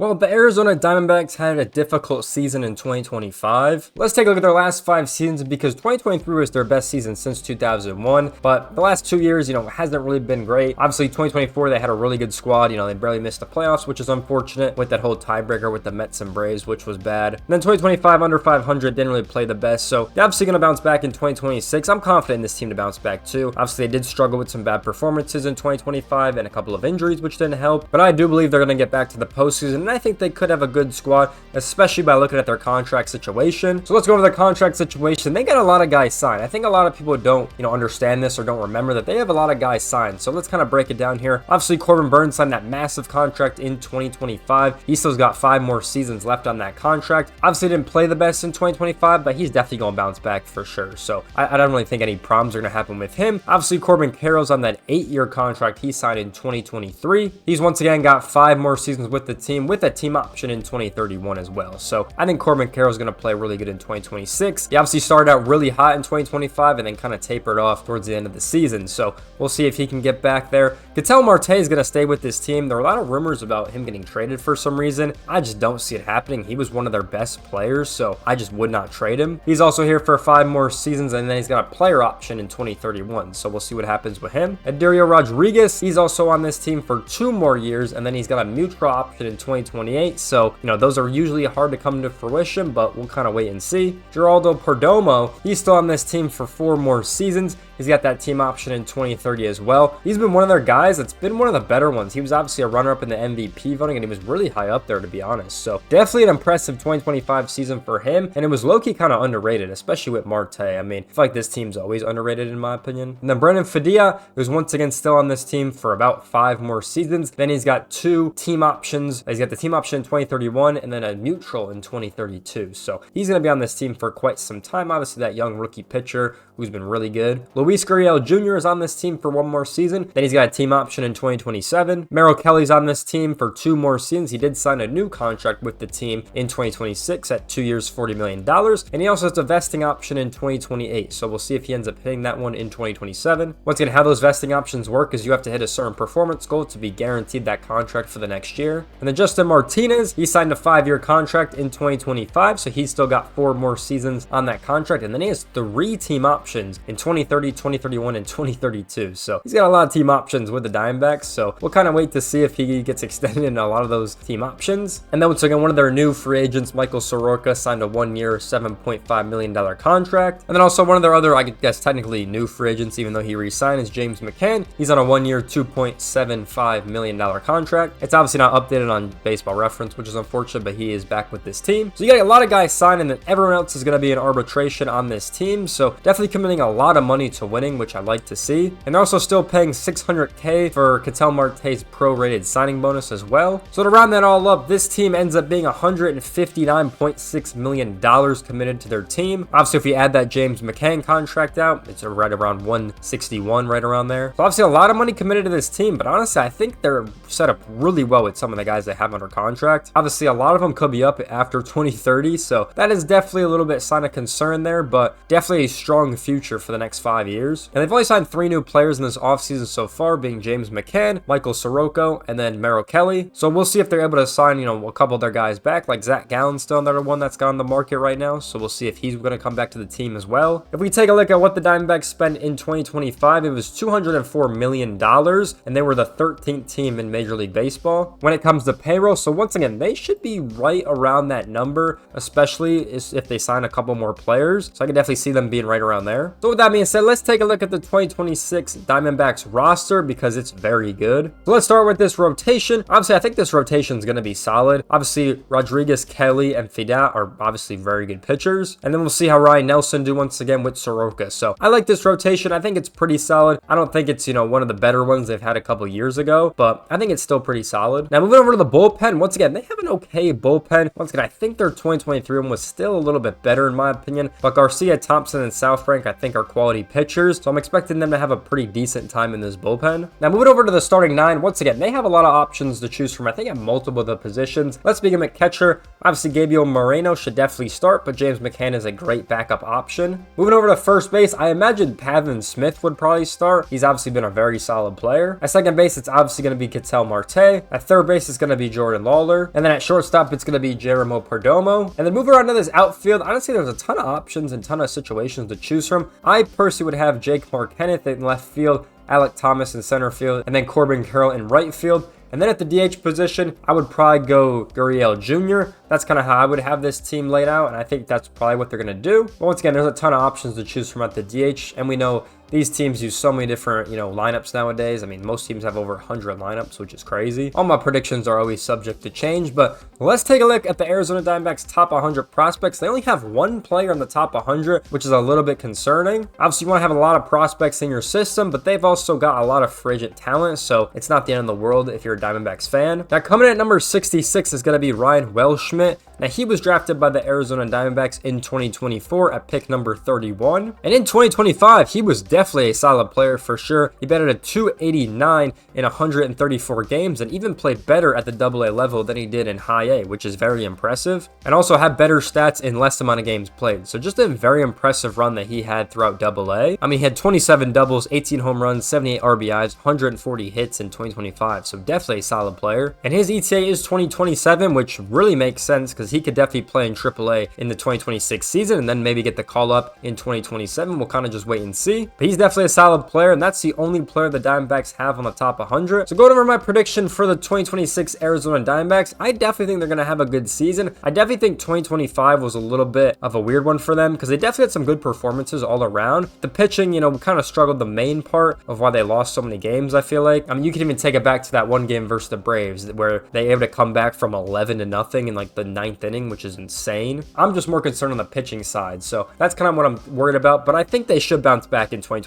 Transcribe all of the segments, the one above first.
Well, the Arizona Diamondbacks had a difficult season in 2025. Let's take a look at their last 5 seasons because 2023 was their best season since 2001, but the last 2 years, hasn't really been great. Obviously, 2024, they had a really good squad. They barely missed the playoffs, which is unfortunate with that whole tiebreaker with the Mets and Braves, which was bad. And then 2025, under 500, didn't really play the best, so they're obviously going to bounce back in 2026. I'm confident in this team to bounce back too. Obviously, they did struggle with some bad performances in 2025 and a couple of injuries, which didn't help, but I do believe they're going to get back to the postseason. I think they could have a good squad, especially by looking at their contract situation. So let's go over their contract situation. They got a lot of guys signed. I think a lot of people don't, understand this or don't remember that they have a lot of guys signed. So let's kind of break it down here. Obviously, Corbin Burnes signed that massive contract in 2025. He still's got 5 more seasons left on that contract. Obviously, didn't play the best in 2025, but he's definitely going to bounce back for sure. So I don't really think any problems are going to happen with him. Obviously, Corbin Carroll's on that 8-year contract he signed in 2023. He's once again got 5 more seasons with the team with a team option in 2031 as well. So I think Corbin Carroll is going to play really good in 2026. He obviously started out really hot in 2025 and then kind of tapered off towards the end of the season. So we'll see if he can get back there. Ketel Marte is going to stay with this team. There are a lot of rumors about him getting traded for some reason. I just don't see it happening. He was one of their best players, so I just would not trade him. He's also here for 5 more seasons, and then he's got a player option in 2031. So we'll see what happens with him. Adario Rodriguez, he's also on this team for 2 more years, and then he's got a mutual option in 2028. So, those are usually hard to come to fruition, but we'll kind of wait and see. Geraldo Perdomo, he's still on this team for 4 more seasons. He's got that team option in 2030 as well. He's been one of their guys that's been one of the better ones. He was obviously a runner-up in the MVP voting, and he was really high up there, to be honest. So definitely an impressive 2025 season for him, and it was low-key kind of underrated, especially with Marte. I mean, I feel like this team's always underrated in my opinion. And then Brendan Fadilla, who's once again still on this team for about 5 more seasons. Then he's got 2 team options. He's got the team option in 2031 and then a neutral in 2032. So he's going to be on this team for quite some time. Obviously, that young rookie pitcher who's been really good. Luis Gurriel Jr. is on this team for 1 more season. Then he's got a team option in 2027. Merrill Kelly's on this team for 2 more seasons. He did sign a new contract with the team in 2026 at 2 years, $40 million. And he also has a vesting option in 2028. So we'll see if he ends up hitting that one in 2027. Once again, how those vesting options work is you have to hit a certain performance goal to be guaranteed that contract for the next year. And then Justin Martinez, he signed a 5-year contract in 2025. So he's still got 4 more seasons on that contract. And then he has 3 team options in 2030, 2031, and 2032. So he's got a lot of team options with the Diamondbacks. So we'll kind of wait to see if he gets extended in a lot of those team options. And then once again, one of their new free agents, Michael Soroka, signed a 1-year, $7.5 million contract. And then also one of their other, I guess technically new free agents, even though he re-signed, is James McCann. He's on a 1-year, $2.75 million contract. It's obviously not updated on Baseball Reference, which is unfortunate, but he is back with this team. So you got a lot of guys signed, and then everyone else is going to be in arbitration on this team. So definitely committing a lot of money to winning, which I like to see. And they're also still paying $600K for Ketel Marte's prorated signing bonus as well. So to round that all up, this team ends up being $159.6 million committed to their team. Obviously, if we add that James McCann contract out, it's right around 161, right around there. So obviously a lot of money committed to this team, but honestly, I think they're set up really well with some of the guys they have under contract. Obviously, a lot of them could be up after 2030, so that is definitely a little bit sign of concern there, but definitely a strong future for the next 5 years. And they've only signed 3 new players in this offseason so far, being James McCann, Michael Soroka, and then Merrill Kelly. So we'll see if they're able to sign, a couple of their guys back, like Zach Gallen's still another one that's got on the market right now. So we'll see if he's going to come back to the team as well. If we take a look at what the Diamondbacks spent in 2025, it was $204 million, and they were the 13th team in Major League Baseball when it comes to payroll. So once again, they should be right around that number, especially if they sign a couple more players. So I can definitely see them being right around there. So with that being said, let's take a look at the 2026 Diamondbacks roster because it's very good. So let's start with this rotation. Obviously, I think this rotation is going to be solid. Obviously, Rodriguez, Kelly, and Fida are obviously very good pitchers. And then we'll see how Ryan Nelson do once again with Soroka. So I like this rotation. I think it's pretty solid. I don't think it's, one of the better ones they've had a couple years ago, but I think it's still pretty solid. Now moving over to the bullpen, once again, they have an okay bullpen. Once again, I think their 2023 one was still a little bit better in my opinion, but Garcia, Thompson, and South Frank, I think are quality pitchers. So I'm expecting them to have a pretty decent time in this bullpen. Now moving over to the starting 9, once again, they have a lot of options to choose from. I think at multiple of the positions. Let's begin at catcher. Obviously, Gabriel Moreno should definitely start, but James McCann is a great backup option. Moving over to first base, I imagine Pavin Smith would probably start. He's obviously been a very solid player. At second base, it's obviously going to be Ketel Marte. At third base, it's going to be Jordan Jordan Lawler. And then at shortstop, it's going to be Jeromo Perdomo. And then moving on to this outfield, honestly, there's a ton of options and ton of situations to choose from. I personally would have Jake Markenneth in left field, Alec Thomas in center field, and then Corbin Carroll in right field. And then at the DH position, I would probably go Gurriel Jr. That's kind of how I would have this team laid out, and I think that's probably what they're going to do. But once again, there's a ton of options to choose from at the DH, and we know these teams use so many different, lineups nowadays. I mean, most teams have over 100 lineups, which is crazy. All my predictions are always subject to change, but let's take a look at the Arizona Diamondbacks top 100 prospects. They only have one player in the top 100, which is a little bit concerning. Obviously, you want to have a lot of prospects in your system, but they've also got a lot of free agent talent, so it's not the end of the world if you're a Diamondbacks fan. Now, coming in at number 66 is going to be Ryan Welschmidt. Now, he was drafted by the Arizona Diamondbacks in 2024 at pick number 31. And in 2025, he was definitely a solid player for sure. He batted a 289 in 134 games and even played better at the AA level than he did in high A, which is very impressive. And also had better stats in less amount of games played. So just a very impressive run that he had throughout AA. I mean, he had 27 doubles, 18 home runs, 78 RBIs, 140 hits in 2025. So definitely a solid player. And his ETA is 2027, which really makes sense because he could definitely play in AAA in the 2026 season and then maybe get the call up in 2027. We'll kind of just wait and see. But he's definitely a solid player, and that's the only player the Diamondbacks have on the top 100. So going over my prediction for the 2026 Arizona Diamondbacks, I definitely think they're going to have a good season. I definitely think 2025 was a little bit of a weird one for them because they definitely had some good performances all around. The pitching, kind of struggled the main part of why they lost so many games, I feel like. I mean, you can even take it back to that one game versus the Braves where they were able to come back from 11-0 in like the 9th inning, which is insane. I'm just more concerned on the pitching side, so that's kind of what I'm worried about, but I think they should bounce back in 2026.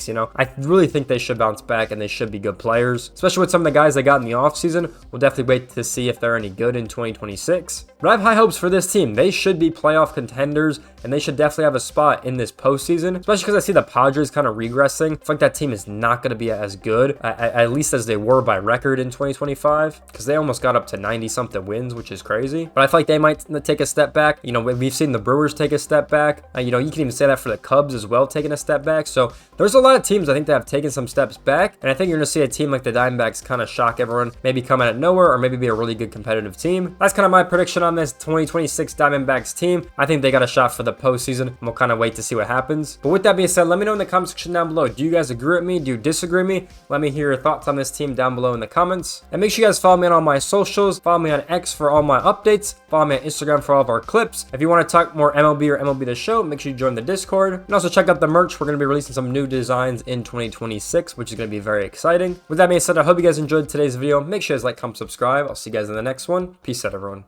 I really think they should bounce back and they should be good players, especially with some of the guys they got in the offseason. We'll definitely wait to see if they're any good in 2026. But I have high hopes for this team. They should be playoff contenders and they should definitely have a spot in this postseason, especially because I see the Padres kind of regressing. I feel like that team is not going to be as good, at least as they were by record in 2025, because they almost got up to 90-something wins, which is crazy. But I feel like they might take a step back. We've seen the Brewers take a step back. You can even say that for the Cubs as well, taking a step back. So there's a lot of teams I think that have taken some steps back, and I think you're going to see a team like the Diamondbacks kind of shock everyone, maybe come out of nowhere or maybe be a really good competitive team. That's kind of my prediction on this 2026 Diamondbacks team. I think they got a shot for the postseason, and we'll kind of wait to see what happens. But with that being said, let me know in the comment section down below. Do you guys agree with me? Do you disagree with me? Let me hear your thoughts on this team down below in the comments. And make sure you guys follow me on all my socials. Follow me on X for all my updates. Follow me on Instagram for all of our clips. If you want to talk more MLB or MLB The Show, make sure you join the Discord. And also check out the merch. We're going to be releasing some new designs in 2026, which is going to be very exciting. With that being said, I hope you guys enjoyed today's video. Make sure you guys like, comment, subscribe. I'll see you guys in the next one. Peace out, everyone.